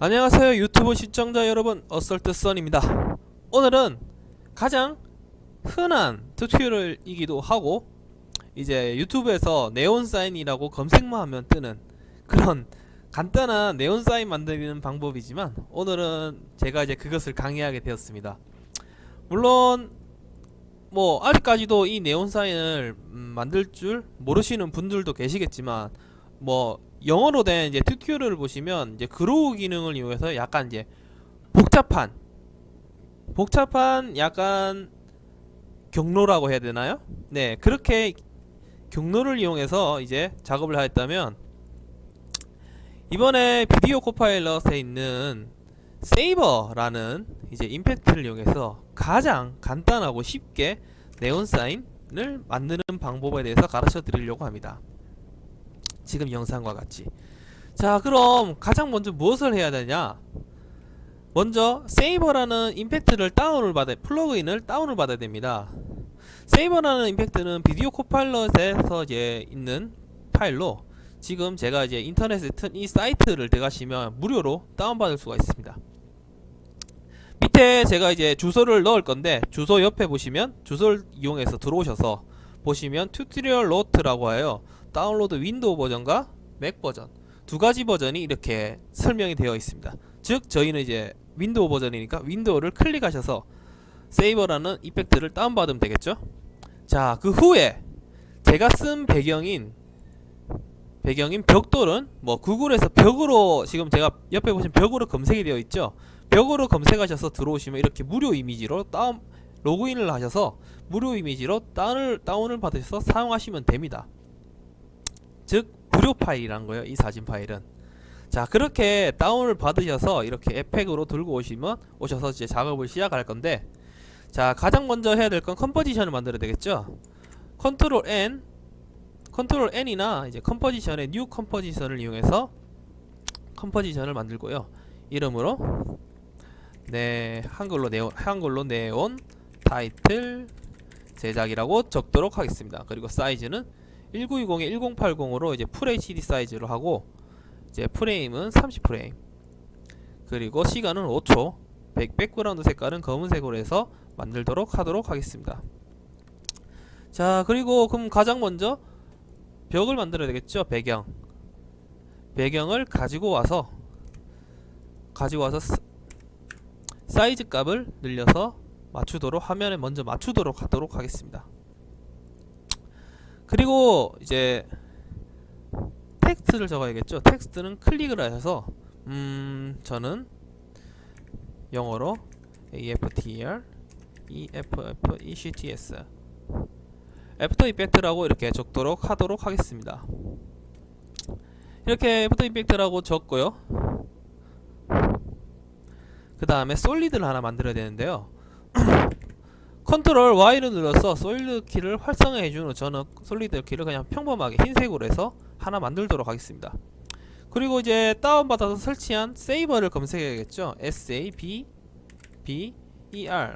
안녕하세요 유튜브 시청자 여러분, 어설트썬입니다. 오늘은 가장 흔한 튜토리얼이기도 하고 이제 유튜브에서 네온사인이라고 검색만 하면 뜨는 그런 간단한 네온사인 만드는 방법이지만, 오늘은 제가 이제 그것을 강의하게 되었습니다. 물론 아직까지도 이 네온사인을 만들 줄 모르시는 분들도 계시겠지만, 영어로 된 이제 튜토리얼을 보시면 이제 그로우 기능을 이용해서 약간 이제 복잡한 약간 경로라고 해야 되나요? 네, 그렇게 경로를 이용해서 이제 작업을 하였다면, 이번에 비디오 코파일럿에 있는 세이버라는 이제 임팩트를 이용해서 가장 간단하고 쉽게 네온사인을 만드는 방법에 대해서 가르쳐 드리려고 합니다. 지금 영상과 같이. 자, 그럼 가장 먼저 무엇을 해야 되냐? 먼저 세이버라는 임팩트를 플러그인을 다운을 받아야 됩니다. 세이버라는 임팩트는 비디오 코파일럿에서 이제 있는 파일로, 지금 제가 이제 인터넷에 튼 이 사이트를 들어가시면 무료로 다운받을 수가 있습니다. 밑에 제가 이제 주소를 넣을 건데, 주소 옆에 보시면 주소를 이용해서 들어오셔서 보시면 튜토리얼 노트라고 해요. 다운로드 윈도우 버전과 맥 버전 두 가지 버전이 이렇게 설명이 되어 있습니다. 즉 저희는 이제 윈도우 버전이니까 윈도우를 클릭하셔서 세이버라는 이펙트를 다운받으면 되겠죠. 자, 그 후에 제가 쓴 배경인 벽돌은 구글에서 벽으로, 지금 제가 옆에 보시면 벽으로 검색이 되어 있죠. 벽으로 검색하셔서 들어오시면 이렇게 무료 이미지로 로그인을 하셔서 무료 이미지로 다운을 받으셔서 사용하시면 됩니다. 즉 무료 파일이란 거예요, 이 사진 파일은. 자, 그렇게 다운을 받으셔서 이렇게 에펙으로 들고 오셔서 이제 작업을 시작할 건데, 자, 가장 먼저 해야 될 건 컴포지션을 만들어야 되겠죠. 컨트롤 N이나 이제 컴포지션의 뉴 컴포지션을 이용해서 컴포지션을 만들고요. 이름으로 한글로 네온 타이틀 제작이라고 적도록 하겠습니다. 그리고 사이즈는 1920에 1080으로 이제 풀 HD 사이즈로 하고, 이제 프레임은 30프레임, 그리고 시간은 5초, 백그라운드 색깔은 검은색으로 해서 만들도록 하도록 하겠습니다. 자, 그리고 그럼 가장 먼저 벽을 만들어야 되겠죠. 배경을 가지고 와서 사이즈 값을 늘려서 화면에 먼저 맞추도록 하도록 하겠습니다. 그리고 이제 텍스트를 적어야겠죠. 텍스트는 클릭을 하셔서 저는 영어로 AFTR EFFECTS 애프터 이펙트라고 이렇게 적도록 하도록 하겠습니다. 이렇게 애프터 이펙트라고 적고요. 그 다음에 솔리드를 하나 만들어야 되는데요. 컨트롤 Y를 눌러서 솔리드 키를 활성화해준 후, 저는 솔리드 키를 그냥 평범하게 흰색으로 해서 하나 만들도록 하겠습니다. 그리고 이제 다운받아서 설치한 세이버를 검색해야겠죠. SAVER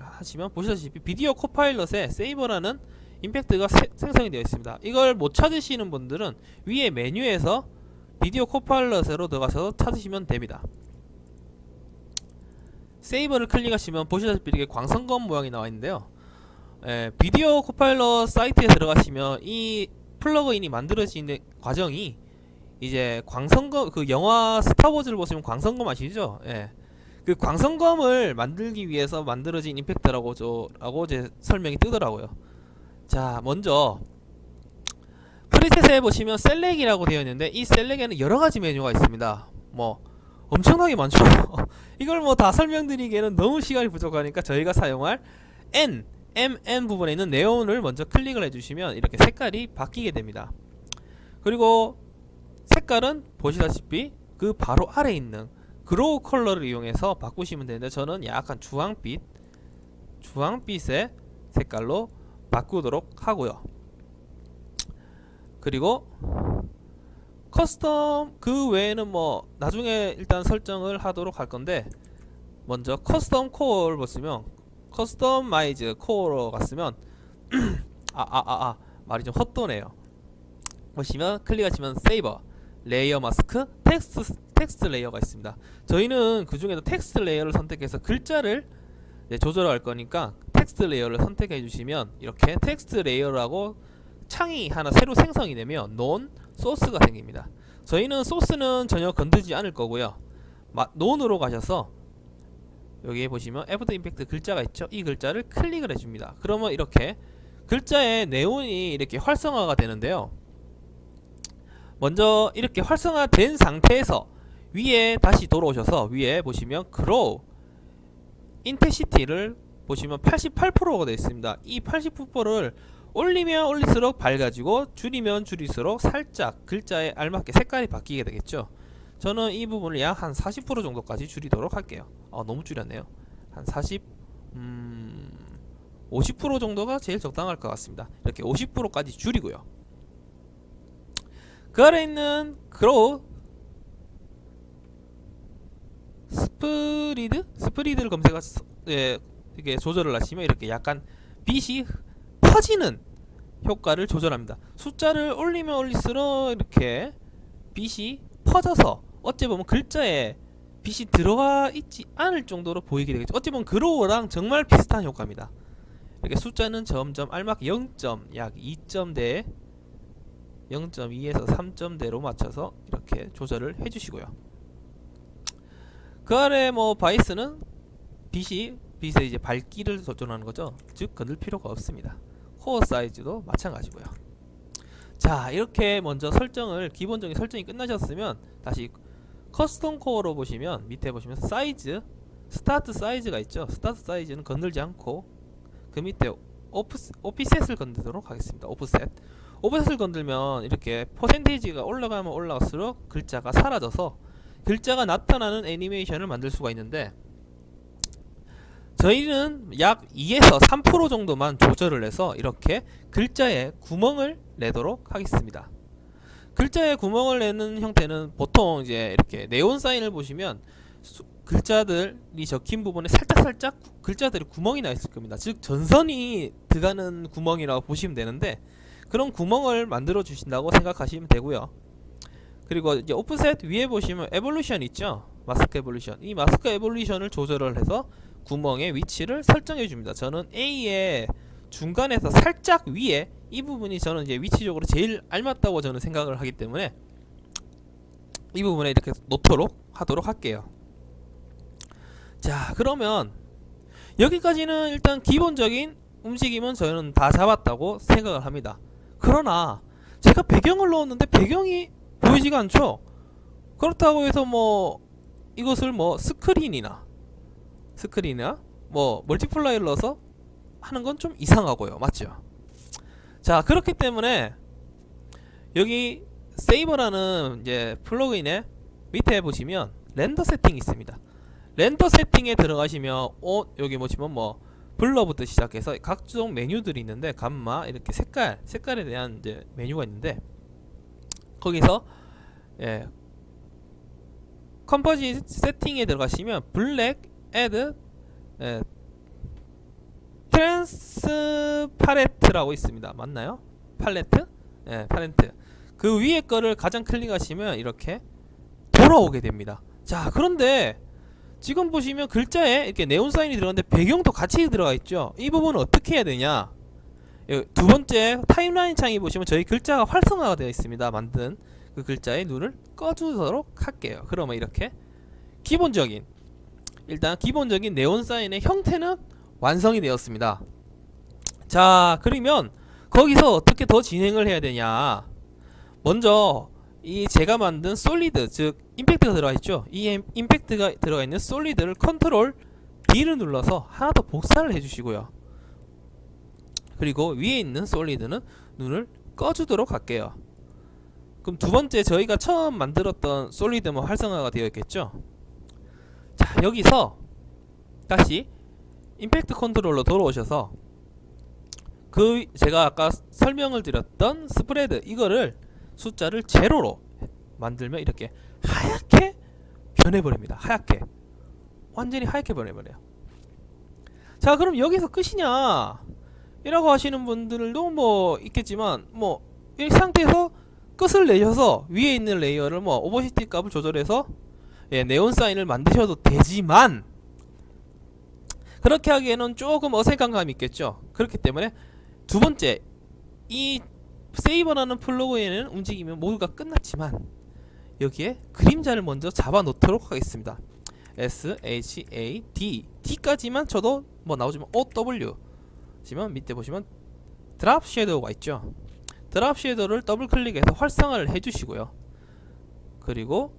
하시면 보시다시피 비디오 코파일럿에 세이버라는 임팩트가 생성이 되어 있습니다. 이걸 못 찾으시는 분들은 위에 메뉴에서 비디오 코파일럿으로 들어가서 찾으시면 됩니다. 세이버를 클릭하시면 보시다시피 이렇게 광선검 모양이 나와 있는데요. 비디오 코파일럿 사이트에 들어가시면 이 플러그인이 만들어지는 과정이 이제 광선검, 그 영화 스타워즈를 보시면 광선검 아시죠? 그 광선검을 만들기 위해서 만들어진 임팩트라고 이제 설명이 뜨더라고요. 자, 먼저 프리셋에 보시면 셀렉이라고 되어 있는데, 이 셀렉에는 여러가지 메뉴가 있습니다. 엄청나게 많죠. 이걸 다 설명드리기에는 너무 시간이 부족하니까 저희가 사용할 MN 부분에 있는 네온을 먼저 클릭을 해주시면 이렇게 색깔이 바뀌게 됩니다. 그리고 색깔은 보시다시피 그 바로 아래에 있는 그로우 컬러를 이용해서 바꾸시면 되는데, 저는 약간 주황빛의 색깔로 바꾸도록 하고요. 그리고 커스텀, 그 외에는 나중에 일단 설정을 하도록 할 건데, 먼저 커스텀 코어를 보시면 커스터마이즈 코어로 갔으면 말이 좀 헛도네요. 보시면 클릭하시면 세이버, 레이어 마스크, 텍스트 레이어가 있습니다. 저희는 그 중에도 텍스트 레이어를 선택해서 글자를 조절할 거니까 텍스트 레이어를 선택해 주시면 이렇게 텍스트 레이어라고 창이 하나 새로 생성이 되면 논 소스가 생깁니다. 저희는 소스는 전혀 건드리지 않을 거고요. 논으로 가셔서 여기 보시면 애프터 임팩트 글자가 있죠. 이 글자를 클릭을 해줍니다. 그러면 이렇게 글자의 네온이 이렇게 활성화가 되는데요. 먼저 이렇게 활성화된 상태에서 위에 다시 돌아오셔서 위에 보시면 그로우 인텐시티를 보시면 88%가 되어 있습니다. 이 88%를 올리면 올릴수록 밝아지고 줄이면 줄일수록 살짝 글자에 알맞게 색깔이 바뀌게 되겠죠. 저는 이 부분을 약 한 40% 정도까지 줄이도록 할게요. 너무 줄였네요. 한 50% 정도가 제일 적당할 것 같습니다. 이렇게 50%까지 줄이고요. 그 아래 있는 그로우 스프리드를 검색해서 이렇게 조절을 하시면 이렇게 약간 빛이 퍼지는 효과를 조절합니다. 숫자를 올리면 올릴수록 이렇게 빛이 퍼져서 어찌 보면 글자에 빛이 들어가 있지 않을 정도로 보이게 되겠죠. 어찌 보면 그로우랑 정말 비슷한 효과입니다. 이렇게 숫자는 점점 알맞게 약 2점대 0.2에서 3점대로 맞춰서 이렇게 조절을 해주시고요. 그 아래 바이스는 빛의 이제 밝기를 조절하는 거죠. 즉 건들 필요가 없습니다. 코어 사이즈도 마찬가지고요. 자, 이렇게 먼저 기본적인 설정이 끝나셨으면 다시 커스텀 코어로 보시면 밑에 보시면 사이즈, 스타트 사이즈가 있죠. 스타트 사이즈는 건들지 않고 그 밑에 오피셋을 건들도록 하겠습니다. 오프셋을 건들면 이렇게 퍼센테이지가 올라가면 올라갈수록 글자가 사라져서 글자가 나타나는 애니메이션을 만들 수가 있는데 저희는 약 2에서 3% 정도만 조절을 해서 이렇게 글자에 구멍을 내도록 하겠습니다. 글자에 구멍을 내는 형태는 보통 이제 이렇게 네온 사인을 보시면 글자들이 적힌 부분에 살짝 글자들이 구멍이 나 있을 겁니다. 즉 전선이 들어가는 구멍이라고 보시면 되는데 그런 구멍을 만들어 주신다고 생각하시면 되고요. 그리고 이제 오프셋 위에 보시면 에볼루션 있죠. 마스크 에볼루션. 이 마스크 에볼루션을 조절을 해서 구멍의 위치를 설정해 줍니다. 저는 A의 중간에서 살짝 위에 이 부분이 저는 이제 위치적으로 제일 알맞다고 저는 생각을 하기 때문에 이 부분에 이렇게 놓도록 하도록 할게요. 자, 그러면 여기까지는 일단 기본적인 움직임은 저는 다 잡았다고 생각을 합니다. 그러나 제가 배경을 넣었는데 배경이 보이지가 않죠. 그렇다고 해서 이것을 스크린이나 멀티플라이를 넣어서 하는 건 좀 이상하고요. 맞죠? 자, 그렇기 때문에 여기 세이버라는 이제 플러그인의 밑에 보시면 렌더 세팅이 있습니다. 렌더 세팅에 들어가시면 여기 보시면 블러부터 시작해서 각종 메뉴들이 있는데 감마 이렇게 색깔에 대한 이제 메뉴가 있는데 거기서 컴포지 세팅에 들어가시면 블랙 애드 트랜스파레트라고 있습니다. 맞나요? 팔레트? 팔레트. 그 위에 거를 가장 클릭하시면 이렇게 돌아오게 됩니다. 자, 그런데 지금 보시면 글자에 이렇게 네온 사인이 들어갔는데 배경도 같이 들어가 있죠. 이 부분은 어떻게 해야 되냐? 두 번째 타임라인 창이 보시면 저희 글자가 활성화가 되어 있습니다. 만든 그 글자의 눈을 꺼주도록 할게요. 그러면 이렇게 일단 기본적인 네온 사인의 형태는 완성이 되었습니다. 자, 그러면 거기서 어떻게 더 진행을 해야 되냐? 먼저 이 제가 만든 솔리드, 즉 임팩트가 들어가 있죠. 이 임팩트가 들어가 있는 솔리드를 컨트롤 D를 눌러서 하나 더 복사를 해주시고요. 그리고 위에 있는 솔리드는 눈을 꺼주도록 할게요. 그럼 두 번째 저희가 처음 만들었던 솔리드만 활성화가 되어 있겠죠. 자, 여기서 다시 임팩트 컨트롤러 돌아오셔서 그 제가 아까 설명을 드렸던 스프레드 이거를 숫자를 제로로 만들면 이렇게 하얗게 변해버립니다. 완전히 하얗게 변해버려요. 자, 그럼 여기서 끝이냐 이라고 하시는 분들도 있겠지만 이 상태에서 끝을 내셔서 위에 있는 레이어를 오버시티 값을 조절해서 예, 네온 사인을 만드셔도 되지만 그렇게 하기에는 조금 어색한 감이 있겠죠. 그렇기 때문에 두 번째, 이 세이버라는 플러그인은 움직이면 모두가 끝났지만 여기에 그림자를 먼저 잡아 놓도록 하겠습니다. SHAD D까지만 쳐도 뭐 나오지만 OW 지만 밑에 보시면 드랍 섀도우가 있죠. 드랍 섀도우를 더블 클릭해서 활성화를 해주시고요. 그리고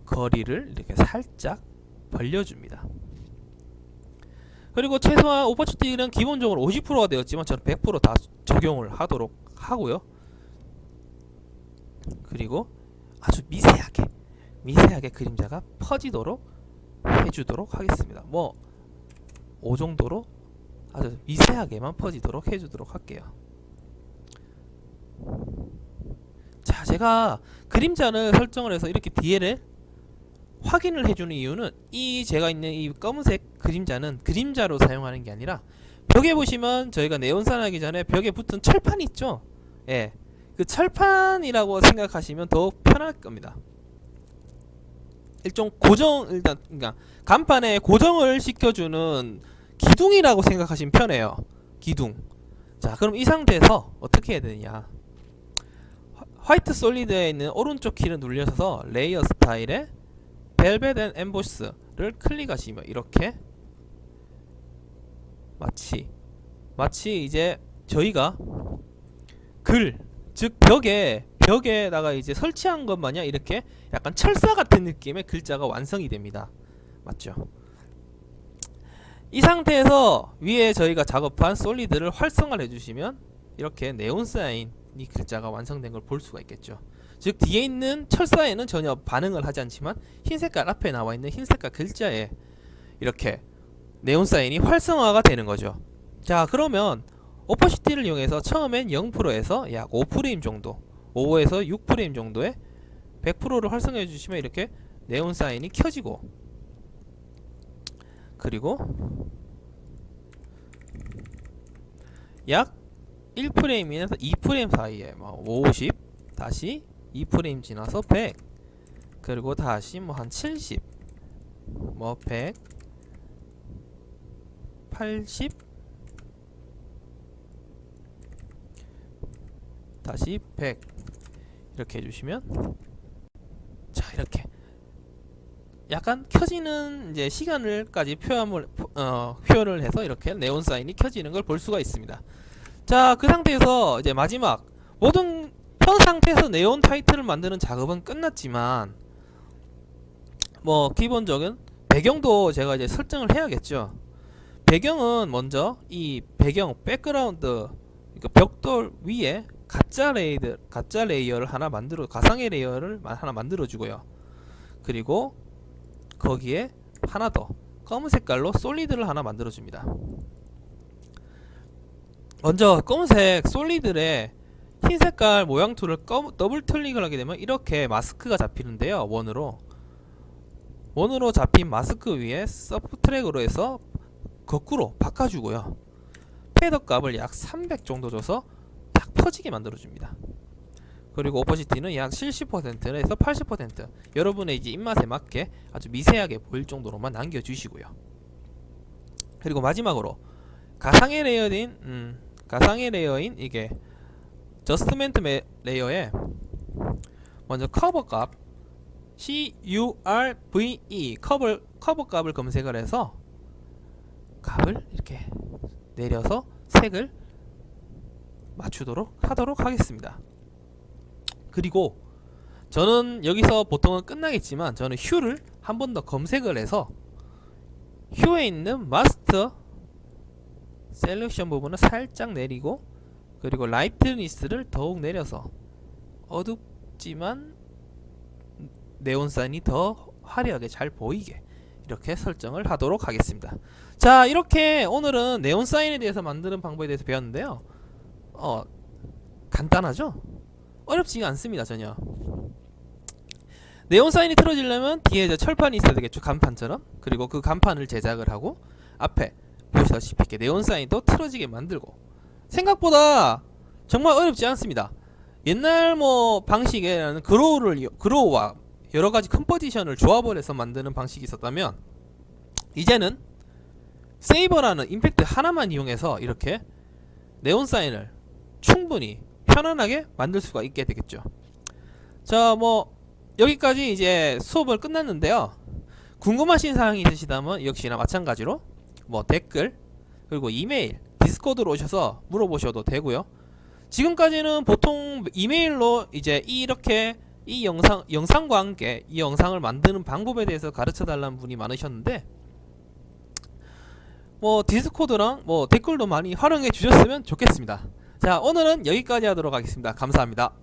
거리를 이렇게 살짝 벌려줍니다. 그리고 최소한 오퍼튜티는 기본적으로 50%가 되었지만 저는 100%다 적용을 하도록 하고요. 그리고 아주 미세하게 그림자가 퍼지도록 해주도록 하겠습니다. 뭐 5 정도로 아주 미세하게만 퍼지도록 해주도록 할게요. 자, 제가 그림자를 설정을 해서 이렇게 뒤에를 확인을 해주는 이유는 이 제가 있는 이 검은색 그림자는 그림자로 사용하는 게 아니라 벽에 보시면 저희가 네온산 하기 전에 벽에 붙은 철판이 있죠. 예, 그 철판이라고 생각하시면 더 편할 겁니다. 일종 고정, 일단 그러니까 간판에 고정을 시켜주는 기둥이라고 생각하시면 편해요. 기둥. 자, 그럼 이 상태에서 어떻게 해야 되느냐? 화이트 솔리드에 있는 오른쪽 키를 눌려서 레이어 스타일에 벨벳 앤 엠보스를 클릭하시면 이렇게 마치 이제 저희가 즉 벽에다가 이제 설치한 것 마냥 이렇게 약간 철사 같은 느낌의 글자가 완성이 됩니다. 맞죠? 이 상태에서 위에 저희가 작업한 솔리드를 활성화를 해주시면 이렇게 네온 사인 이 글자가 완성된 걸 볼 수가 있겠죠. 즉 뒤에 있는 철사에는 전혀 반응을 하지 않지만 흰색깔 앞에 나와 있는 흰색깔 글자에 이렇게 네온 사인이 활성화가 되는 거죠. 자, 그러면 오퍼시티를 이용해서 처음엔 0%에서 약 5프레임 정도, 5에서 6프레임 정도의 100%를 활성화해 주시면 이렇게 네온 사인이 켜지고, 그리고 약 1프레임에서 2프레임 사이에 50, 다시 2프레임 지나서 100, 그리고 다시 뭐 한 70, 뭐 100, 80, 다시 100 이렇게 해주시면, 자, 이렇게 약간 켜지는 이제 시간을까지 표현을 해서 이렇게 네온 사인이 켜지는 걸 볼 수가 있습니다. 자, 그 상태에서 이제 마지막 모든 현 상태에서 네온 타이틀을 만드는 작업은 끝났지만 뭐 기본적인 배경도 제가 이제 설정을 해야겠죠. 배경은 먼저 이 배경 백그라운드, 그러니까 벽돌 위에 가짜 레이어를 하나 가상의 레이어를 하나 만들어 주고요. 그리고 거기에 하나 더 검은 색깔로 솔리드를 하나 만들어 줍니다. 먼저 검은색 솔리드에 흰 색깔 모양 툴을 더블 클릭을 하게 되면 이렇게 마스크가 잡히는데요. 원으로 잡힌 마스크 위에 서브트랙으로 해서 거꾸로 바꿔주고요. 패더 값을 약 300 정도 줘서 딱 퍼지게 만들어줍니다. 그리고 오퍼시티는 약 70%에서 80% 여러분의 이제 입맛에 맞게 아주 미세하게 보일 정도로만 남겨주시고요. 그리고 마지막으로 가상의 레이어인 이게 저스트멘트 레이어에 먼저 커버 값 CURVE 커버 값을 검색을 해서 값을 이렇게 내려서 색을 맞추도록 하도록 하겠습니다. 그리고 저는 여기서 보통은 끝나겠지만 저는 휴를 한 번 더 검색을 해서 휴에 있는 마스터 셀렉션 부분을 살짝 내리고, 그리고 라이트니스를 더욱 내려서 어둡지만 네온사인이 더 화려하게 잘 보이게 이렇게 설정을 하도록 하겠습니다. 자, 이렇게 오늘은 네온사인에 대해서 만드는 방법에 대해서 배웠는데요. 간단하죠? 어렵지가 않습니다. 전혀. 네온사인이 틀어지려면 뒤에 이제 철판이 있어야 되겠죠. 간판처럼. 그리고 그 간판을 제작을 하고 앞에 보시다시피 이렇게 네온사인도 틀어지게 만들고, 생각보다 정말 어렵지 않습니다. 옛날 뭐 방식에는 그로우와 여러가지 컴포지션을 조합을 해서 만드는 방식이 있었다면, 이제는 세이버라는 임팩트 하나만 이용해서 이렇게 네온 사인을 충분히 편안하게 만들 수가 있게 되겠죠. 자, 뭐 여기까지 이제 수업을 끝났는데요. 궁금하신 사항이 있으시다면 역시나 마찬가지로 뭐 댓글, 그리고 이메일, 디스코드로 오셔서 물어보셔도 되고요. 지금까지는 보통 이메일로 이제 이렇게 이 영상과 함께 이 영상을 만드는 방법에 대해서 가르쳐 달라는 분이 많으셨는데, 뭐 디스코드랑 뭐 댓글도 많이 활용해 주셨으면 좋겠습니다. 자, 오늘은 여기까지 하도록 하겠습니다. 감사합니다.